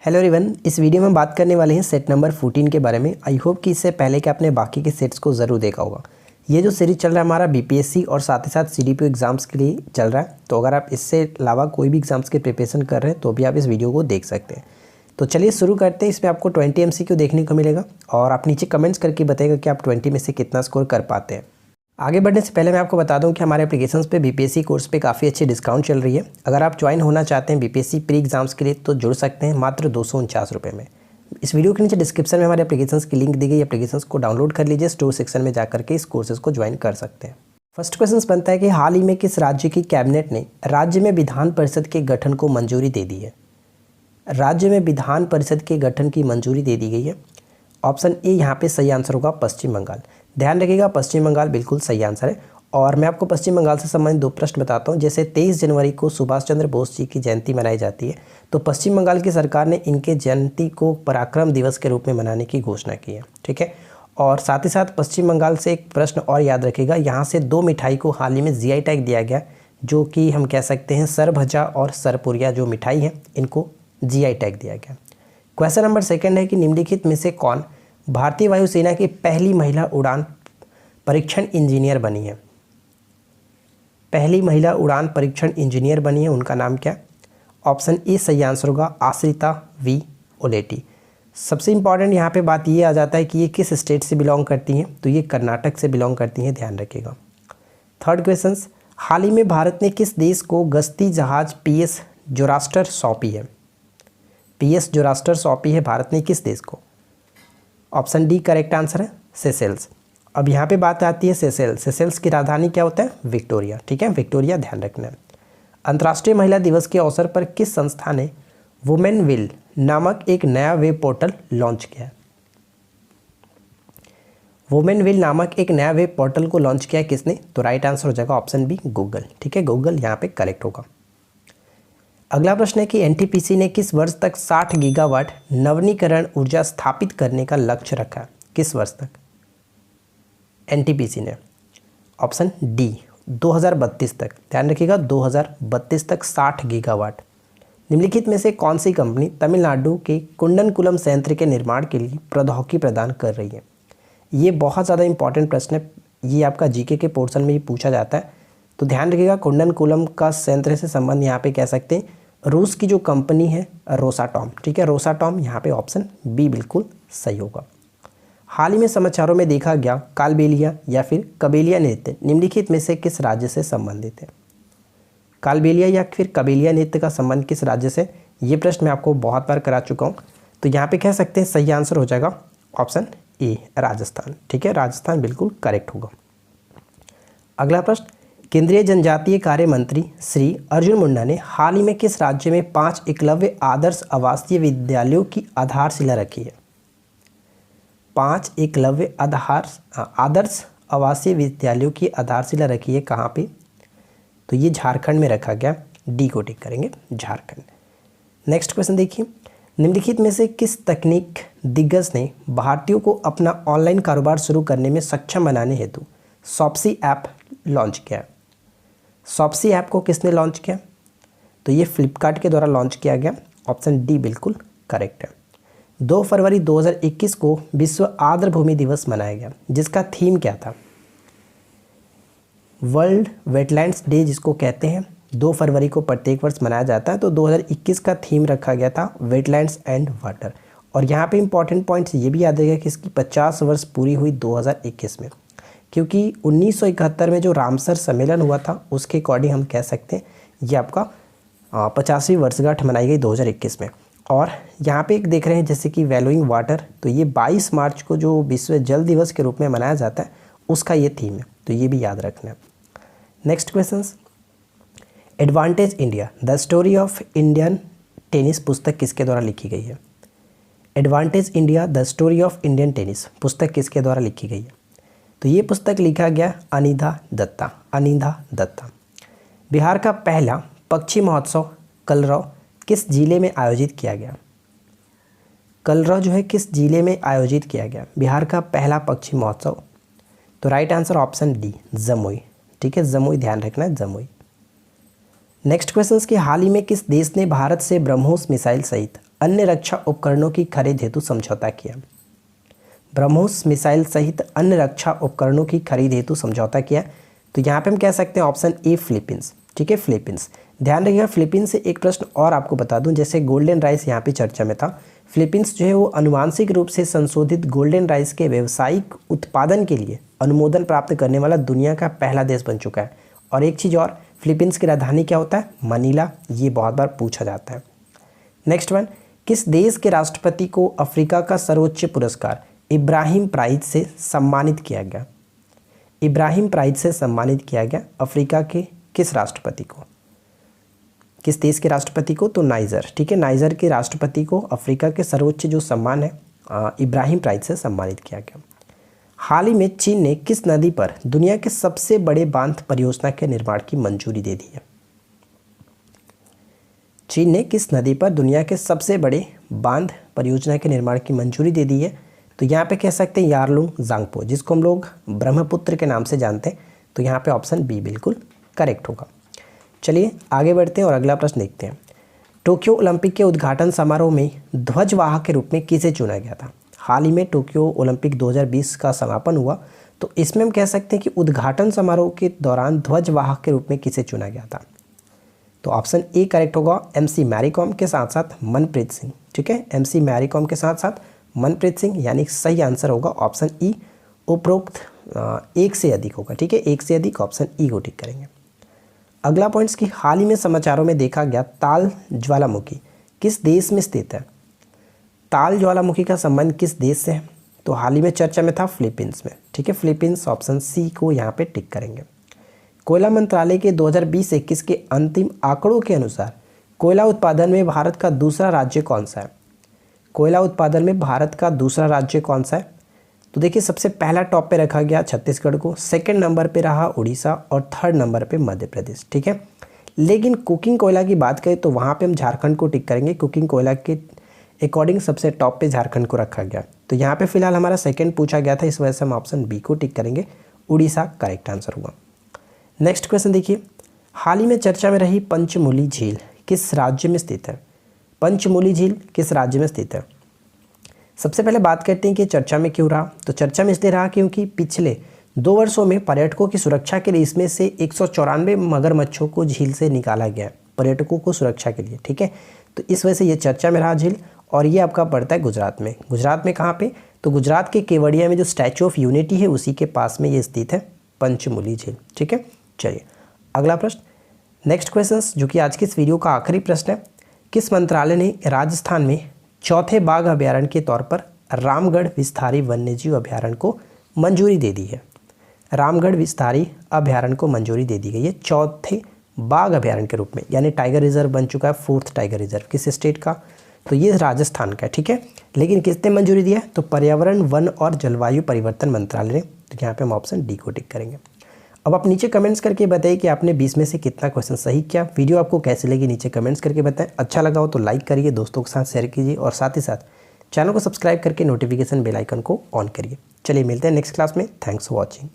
Hello everyone, इस video में हम बात करने वाले हैं सेट नंबर 14 के बारे में। आई होप कि इससे पहले कि आपने बाकी के सेट्स को ज़रूर देखा होगा। ये जो सीरीज चल रहा है हमारा बीपीएससी और साथ ही साथ सीडीपीओ एग्ज़ाम्स के लिए चल रहा है। तो अगर आप इससे अलावा कोई भी एग्ज़ाम्स की प्रिपरेशन कर रहे हैं तो भी आप इस वीडियो को देख सकते हैं। तो चलिए शुरू करते हैं। इसमें आपको 20 MCQ देखने को मिलेगा और आप नीचे कमेंट्स करके बताइएगा कि आप 20 में से कितना स्कोर कर पाते हैं। आगे बढ़ने से पहले मैं आपको बता दूं कि हमारे एप्लीकेशंस पे बीपीएससी कोर्स पे काफ़ी अच्छी डिस्काउंट चल रही है। अगर आप ज्वाइन होना चाहते हैं बीपीएससी प्री एग्जाम्स के लिए तो जुड़ सकते हैं मात्र 249 रुपये में। इस वीडियो के नीचे डिस्क्रिप्शन में हमारे एप्लीकेशंस की लिंक दी गई। एप्लीकेशंस को डाउनलोड कर लीजिए, स्टोर सेक्शन में जाकर के इस कोर्सेज को ज्वाइन कर सकते हैं। फर्स्ट क्वेश्चन बनता है कि हाल ही में किस राज्य की कैबिनेट ने राज्य में विधान परिषद के गठन को मंजूरी दे दी है। राज्य में विधान परिषद के गठन की मंजूरी दे दी गई है। ऑप्शन ए यहाँ पे सही आंसर होगा पश्चिम बंगाल। ध्यान रखिएगा, पश्चिम बंगाल बिल्कुल सही आंसर है। और मैं आपको पश्चिम बंगाल से संबंधित दो प्रश्न बताता हूँ। जैसे 23 जनवरी को सुभाष चंद्र बोस जी की जयंती मनाई जाती है, तो पश्चिम बंगाल की सरकार ने इनके जयंती को पराक्रम दिवस के रूप में मनाने की घोषणा की है। ठीक है। और साथ ही साथ पश्चिम बंगाल से एक प्रश्न और याद रखिएगा, यहाँ से दो मिठाई को हाल ही में GI टैग दिया गया, जो कि हम कह सकते हैं सरभजा और सरपुरिया जो मिठाई है इनको GI टैग दिया गया। क्वेश्चन नंबर सेकंड है कि निम्नलिखित में से कौन भारतीय वायुसेना की पहली महिला उड़ान परीक्षण इंजीनियर बनी है। पहली महिला उड़ान परीक्षण इंजीनियर बनी है, उनका नाम क्या है। ऑप्शन ए सही आंसर होगा आश्रिता वी ओलेटी। सबसे इंपॉर्टेंट यहाँ पे बात ये आ जाता है कि ये किस स्टेट से बिलोंग करती हैं, तो ये कर्नाटक से बिलोंग करती हैं, ध्यान रखिएगा। थर्ड क्वेश्चन, हाल ही में भारत ने किस देश को गश्ती जहाज PS जोरास्टर सौंपी है। PS जोरास्टर सौंपी है भारत ने किस देश को। ऑप्शन डी करेक्ट आंसर है सेशेल्स। अब यहाँ पे बात आती है सेशेल्स। सेशेल्स की राजधानी क्या होता है, विक्टोरिया। ठीक है, विक्टोरिया ध्यान रखना है। अंतर्राष्ट्रीय महिला दिवस के अवसर पर किस संस्था ने वुमेन विल नामक एक नया वेब पोर्टल लॉन्च किया है। वुमेन विल नामक एक नया वेब पोर्टल को लॉन्च किया है किसने, तो राइट आंसर हो जाएगा ऑप्शन बी गूगल। ठीक है, गूगल यहाँ पे करेक्ट होगा। अगला प्रश्न है कि NTPC ने किस वर्ष तक 60 गीगावाट नवीनीकरण ऊर्जा स्थापित करने का लक्ष्य रखा। किस वर्ष तक NTPC ने। ऑप्शन डी 2032 तक। ध्यान रखिएगा 2032 तक 60 गीगावाट। निम्नलिखित में से कौन सी कंपनी तमिलनाडु के कुंडनकुलम संयंत्र के निर्माण के लिए प्रौद्योगिकी प्रदान कर रही है। ये बहुत ज़्यादा इंपॉर्टेंट प्रश्न है, ये आपका GK के पोर्शन में ही पूछा जाता है। तो ध्यान रखिएगा कुंडनकुलम का संयंत्र से संबंध यहाँ पे कह सकते हैं रूस की जो कंपनी है रोसाटॉम। ठीक है, रोसाटॉम यहाँ पे ऑप्शन बी बिल्कुल सही होगा। हाल ही में समाचारों में देखा गया कालबेलिया या फिर कबेलिया नृत्य निम्नलिखित में से किस राज्य से संबंधित है। कालबेलिया या फिर कबेलिया नृत्य का संबंध किस राज्य से, ये प्रश्न मैं आपको बहुत बार करा चुका हूँ। तो यहाँ पे कह सकते हैं सही आंसर हो जाएगा ऑप्शन ए राजस्थान। ठीक है, राजस्थान बिल्कुल करेक्ट होगा। अगला प्रश्न, केंद्रीय जनजातीय कार्य मंत्री श्री अर्जुन मुंडा ने हाल ही में किस राज्य में 5 एकलव्य आदर्श आवासीय विद्यालयों की आधारशिला रखी है। 5 एकलव्य आदर्श आवासीय विद्यालयों की आधारशिला रखी है कहाँ पे, तो ये झारखंड में रखा गया। डी को टिक करेंगे, झारखंड। नेक्स्ट क्वेश्चन देखिए, निम्नलिखित में से किस तकनीक दिग्गज ने भारतीयों को अपना ऑनलाइन कारोबार शुरू करने में सक्षम बनाने हेतु शॉप्सी ऐप लॉन्च किया। शॉप्सी ऐप को किसने लॉन्च किया, तो ये फ्लिपकार्ट के द्वारा लॉन्च किया गया। ऑप्शन डी बिल्कुल करेक्ट है। 2 फरवरी 2021 को विश्व आर्द्रभूमि दिवस मनाया गया, जिसका थीम क्या था। वर्ल्ड वेटलैंड्स डे जिसको कहते हैं, 2 फरवरी को प्रत्येक वर्ष मनाया जाता है। तो 2021 का थीम रखा गया था वेटलैंड्स एंड वाटर। और यहाँ पे इंपॉर्टेंट पॉइंट्स ये भी याद रखिएगा कि इसकी 50 वर्ष पूरी हुई 2021 में, क्योंकि 1971 में जो रामसर सम्मेलन हुआ था उसके अकॉर्डिंग हम कह सकते हैं ये आपका 50वीं वर्षगांठ मनाई गई 2021 में। और यहाँ पे एक देख रहे हैं जैसे कि वैल्यूइंग वाटर, तो ये 22 मार्च को जो विश्व जल दिवस के रूप में मनाया जाता है उसका ये थीम है, तो ये भी याद रखना है। Next question, advantage India the story of Indian tennis पुस्तक किसके द्वारा लिखी गई है। Advantage India the story of Indian tennis पुस्तक किसके द्वारा लिखी गई है, तो ये पुस्तक लिखा गया अनिधा दत्ता। अनिधा दत्ता। बिहार का पहला पक्षी महोत्सव कलरव किस जिले में आयोजित किया गया। कलरव जो है किस जिले में आयोजित किया गया, बिहार का पहला पक्षी महोत्सव, तो right answer option D Jamui. ठीक है, जमुई ध्यान रखना है, जमुई। नेक्स्ट क्वेश्चन कि हाल ही में किस देश ने भारत से ब्रह्मोस मिसाइल सहित अन्य रक्षा उपकरणों की खरीद हेतु समझौता किया? ब्रह्मोस मिसाइल सहित अन्य रक्षा उपकरणों की खरीद हेतु समझौता किया। तो यहाँ पे हम कह सकते हैं ऑप्शन ए फिलीपींस। ठीक है, फिलीपींस। ध्यान रखिएगा, फिलीपींस से एक प्रश्न और आपको बता दूं, जैसे गोल्डन राइस यहाँ पे चर्चा में था। फिलीपींस जो है वो आनुवांशिक रूप से संशोधित गोल्डन राइस के व्यावसायिक उत्पादन के लिए अनुमोदन प्राप्त करने वाला दुनिया का पहला देश बन चुका है। और एक चीज़ और, फिलीपींस की राजधानी क्या होता है? मनीला। ये बहुत बार पूछा जाता है। नेक्स्ट वन, किस देश के राष्ट्रपति को अफ्रीका का सर्वोच्च पुरस्कार इब्राहिम प्राइज से सम्मानित किया गया? इब्राहिम प्राइज से सम्मानित किया गया अफ्रीका के किस राष्ट्रपति को? किस देश के राष्ट्रपति को? तो नाइजर। ठीक है, नाइजर के राष्ट्रपति को अफ्रीका के सर्वोच्च जो सम्मान है इब्राहिम प्राइज से सम्मानित किया गया। हाल ही में चीन ने किस नदी पर दुनिया के सबसे बड़े बांध परियोजना के निर्माण की मंजूरी दे दी है? चीन ने किस नदी पर दुनिया के सबसे बड़े बांध परियोजना के निर्माण की मंजूरी दे दी है? तो यहाँ पे कह सकते हैं यारलुंग जांगपो, जिसको हम लोग ब्रह्मपुत्र के नाम से जानते हैं। तो यहाँ पे ऑप्शन बी बिल्कुल करेक्ट होगा। चलिए आगे बढ़ते हैं और अगला प्रश्न देखते हैं। टोक्यो ओलंपिक के उद्घाटन समारोह में ध्वजवाहक के रूप में किसे चुना गया था? हाल ही में टोक्यो ओलंपिक 2020 का समापन हुआ, तो इसमें हम कह सकते हैं कि उद्घाटन समारोह के दौरान ध्वजवाहक के रूप में किसे चुना गया था? तो ऑप्शन ए करेक्ट होगा, एमसी मैरी कॉम के साथ साथ मनप्रीत सिंह। ठीक है, एमसी मैरी कॉम के साथ साथ मनप्रीत सिंह, यानी सही आंसर होगा ऑप्शन ई। उपरोक्त एक से अधिक होगा। ठीक है, एक से अधिक, ऑप्शन ई को टिक करेंगे। अगला पॉइंट्स की हाल ही में समाचारों में देखा गया ताल ज्वालामुखी किस देश में स्थित है? ताल ज्वालामुखी का संबंध किस देश से है? तो हाल ही में चर्चा में था फिलीपींस में। ठीक है, फिलीपींस, ऑप्शन सी को यहाँ पे टिक करेंगे। कोयला मंत्रालय के 2020-21 के अंतिम आंकड़ों के अनुसार कोयला उत्पादन में भारत का दूसरा राज्य कौन सा है? कोयला उत्पादन में भारत का दूसरा राज्य कौन सा है? तो देखिए, सबसे पहला टॉप पे रखा गया छत्तीसगढ़ को, सेकंड नंबर पे रहा उड़ीसा और थर्ड नंबर पे मध्य प्रदेश। ठीक है, लेकिन कुकिंग कोयला की बात करें तो वहाँ पे हम झारखंड को टिक करेंगे। कुकिंग कोयला के अकॉर्डिंग सबसे टॉप पे झारखंड को रखा गया। तो यहाँ पे फिलहाल हमारा सेकंड पूछा गया था, इस वजह से हम ऑप्शन बी को टिक करेंगे, उड़ीसा करेक्ट आंसर होगा। नेक्स्ट क्वेश्चन देखिए, हाल ही में चर्चा में रही पंचमुली झील किस राज्य में स्थित है? पंचमुली झील किस राज्य में स्थित है? सबसे पहले बात करते हैं कि चर्चा में क्यों रहा। तो चर्चा में इसलिए रहा क्योंकि पिछले 2 वर्षों में पर्यटकों की सुरक्षा के लिए इसमें से 194 मगरमच्छों को झील से निकाला गया है, पर्यटकों को सुरक्षा के लिए। ठीक है, तो इस वजह से ये चर्चा में रहा झील। और ये आपका पड़ता है गुजरात में। गुजरात में कहाँ पे? तो गुजरात के केवड़िया में जो स्टैचू ऑफ यूनिटी है उसी के पास में ये स्थित है पंचमुली झील। ठीक है, चलिए अगला प्रश्न, नेक्स्ट क्वेश्चन जो कि आज की इस वीडियो का आखिरी प्रश्न है। किस मंत्रालय ने राजस्थान में चौथे बाघ अभ्यारण्य के तौर पर रामगढ़ विस्तारी वन्यजीव अभ्यारण्य को मंजूरी दे दी है? रामगढ़ विस्तारी अभ्यारण्य को मंजूरी दे दी गई है चौथे बाघ अभ्यारण्य के रूप में, यानी टाइगर रिजर्व बन चुका है 4th टाइगर रिजर्व। किस स्टेट का? तो ये राजस्थान का। ठीक है, लेकिन किसने मंजूरी दिया? तो पर्यावरण, वन और जलवायु परिवर्तन मंत्रालय ने। तो यहाँ पे हम ऑप्शन डी को टिक करेंगे। अब आप नीचे कमेंट्स करके बताइए कि आपने 20 में से कितना क्वेश्चन सही किया। वीडियो आपको कैसे लगी नीचे कमेंट्स करके बताएं। अच्छा लगा हो तो लाइक करिए, दोस्तों के साथ शेयर कीजिए और साथ ही साथ चैनल को सब्सक्राइब करके नोटिफिकेशन बेल आइकन को ऑन करिए। चलिए मिलते हैं नेक्स्ट क्लास में। Thanks for watching.